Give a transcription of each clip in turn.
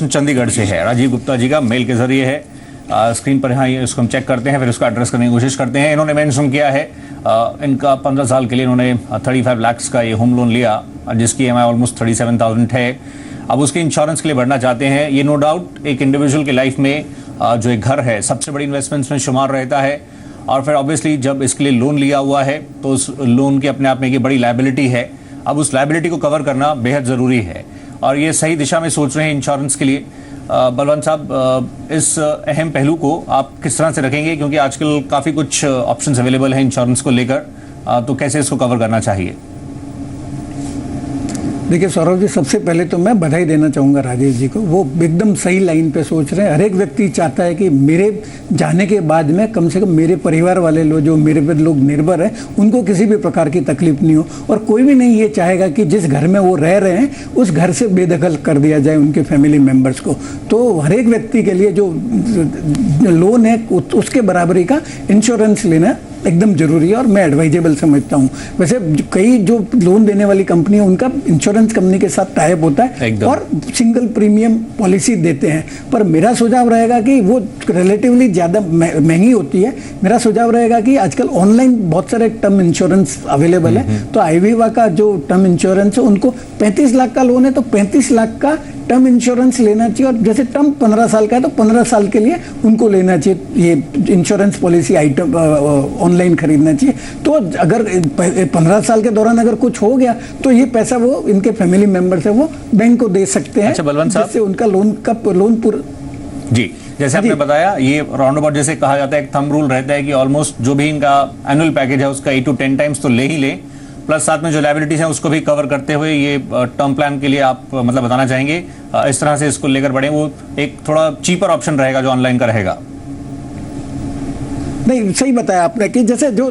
चंडीगढ़ से है, राजीव गुप्ता जी का मेल के जरिए है। स्क्रीन पर यहाँ इसको हम चेक करते हैं, फिर उसको एड्रेस करने की कोशिश करते हैं। इन्होंने मेंशन किया है इनका 15 साल के लिए इन्होंने 35 लाख का ये होम लोन लिया, जिसकी EMI ऑलमोस्ट 37,000 है। अब उसके इंश्योरेंस के लिए बढ़ना चाहते हैं। ये नो डाउट एक इंडिविजुअल की लाइफ में जो एक घर है सबसे बड़ी इन्वेस्टमेंट्स में शुमार रहता है, और फिर ऑब्वियसली जब इसके लिए लोन लिया हुआ है तो उस लोन की अपने आप में एक बड़ी लायबिलिटी है। अब उस लायबिलिटी को कवर करना बेहद ज़रूरी है, और ये सही दिशा में सोच रहे हैं इंश्योरेंस के लिए। बलवंत साहब, इस अहम पहलू को आप किस तरह से रखेंगे, क्योंकि आजकल काफ़ी कुछ ऑप्शंस अवेलेबल हैं इंश्योरेंस को लेकर, तो कैसे इसको कवर करना चाहिए? देखिए सौरभ जी, सबसे पहले तो मैं बधाई देना चाहूँगा राजेश जी को। वो एकदम सही लाइन पे सोच रहे हैं। हर एक व्यक्ति चाहता है कि मेरे जाने के बाद में कम से कम मेरे परिवार वाले लोग, जो मेरे पे लोग निर्भर हैं, उनको किसी भी प्रकार की तकलीफ नहीं हो। और कोई भी नहीं ये चाहेगा कि जिस घर में वो रह रहे हैं उस घर से बेदखल कर दिया जाए उनके फैमिली मेम्बर्स को। तो हर एक व्यक्ति के लिए जो लोन है उसके बराबरी का इंश्योरेंस लेना एकदम जरूरी है, और मैं एडवाइजेबल समझता हूँ। वैसे कई जो लोन देने वाली कंपनी है उनका इंश्योरेंस कंपनी के साथ टाइप होता है और सिंगल प्रीमियम पॉलिसी देते हैं, पर मेरा सुझाव रहेगा कि वो रिलेटिवली ज़्यादा महंगी होती है। मेरा सुझाव रहेगा कि आजकल ऑनलाइन बहुत सारे टर्म इंश्योरेंस अवेलेबल है। तो आईवीवा का जो टर्म इंश्योरेंस है, उनको 35 लाख का लोन है तो 35 लाख का टर्म इंश्योरेंस लेना चाहिए, और जैसे टर्म 15 साल का है तो 15 साल के लिए उनको लेना चाहिए। ये इंश्योरेंस पॉलिसी आइटम ऑनलाइन खरीदना चाहिए। तो अगर 15 साल के दौरान अगर कुछ हो गया तो ये पैसा वो इनके फैमिली मेंबर्स है वो बैंक को दे सकते हैं। अच्छा बलवंत साहब, जिससे उनका लोन पूरा जी, जैसे आपने बताया, ये राउंड अबाउट जैसे कहा जाता है, एक थंब रूल रहता है कि ऑलमोस्ट जो भी इनका एनुअल पैकेज है उसका 8 to 10 टाइम्स तो ले ही लें, प्लस साथ में जो लायबिलिटीज हैं उसको भी कवर करते हुए ये टर्म प्लान के लिए आप मतलब बताना चाहेंगे इस तरह से इसको लेकर बढ़े, वो एक थोड़ा चीपर ऑप्शन रहेगा जो ऑनलाइन का रहेगा? नहीं, सही बताया आपने कि जैसे जो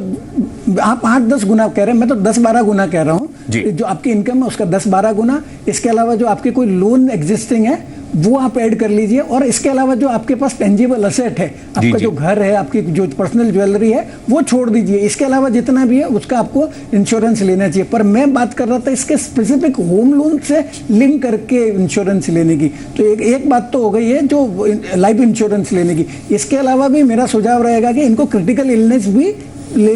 आप 8-10 गुना कह रहे हैं, मैं तो 10-12 गुना कह रहा हूँ। जो आपकी इनकम है उसका 10-12 गुना। इसके अलावा जो आपके कोई लोन एग्जिस्टिंग है वो आप ऐड कर लीजिए, और इसके अलावा जो आपके पास टेंजिबल असेट है, आपका जो घर है, आपकी जो पर्सनल ज्वेलरी है, वो छोड़ दीजिए। इसके अलावा जितना भी है उसका आपको इंश्योरेंस लेना चाहिए। पर मैं बात कर रहा था इसके स्पेसिफिक होम लोन से लिंक करके इंश्योरेंस लेने की। तो एक बात तो हो गई है जो लाइफ इंश्योरेंस लेने की। इसके अलावा भी मेरा सुझाव रहेगा कि इनको क्रिटिकल इलनेस भी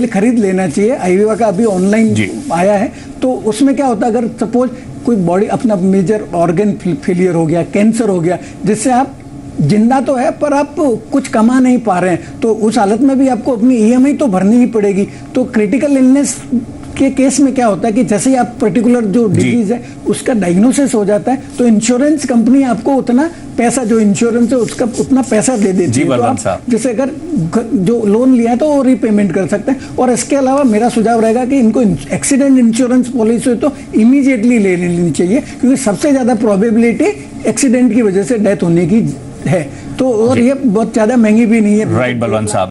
खरीद लेना चाहिए। आईवीवा का अभी ऑनलाइन आया है, तो उसमें क्या होता है, अगर सपोज कोई बॉडी अपना मेजर ऑर्गन फेलियर हो गया, कैंसर हो गया, जिससे आप जिंदा तो है पर आप कुछ कमा नहीं पा रहे हैं, तो उस हालत में भी आपको अपनी EMI तो भरनी ही पड़ेगी। तो क्रिटिकल इलनेस के केस में क्या होता है कि जैसे ही आप पर्टिकुलर जो डिजीज है उसका डायग्नोसिस हो जाता है, तो इंश्योरेंस कंपनी आपको उतना पैसा, जो इंश्योरेंस है उसका उतना पैसा दे देती है। तो आप जैसे अगर जो लोन लिया है तो वो रीपेमेंट कर सकते हैं। और इसके अलावा मेरा सुझाव रहेगा कि इनको एक्सीडेंट इंश्योरेंस पॉलिसी तो इमीडिएटली ले लेनी चाहिए, क्योंकि सबसे ज्यादा प्रोबेबिलिटी एक्सीडेंट की वजह से डेथ होने की है। तो और ये बहुत ज्यादा महंगी भी नहीं है। राइट बलवंत साहब,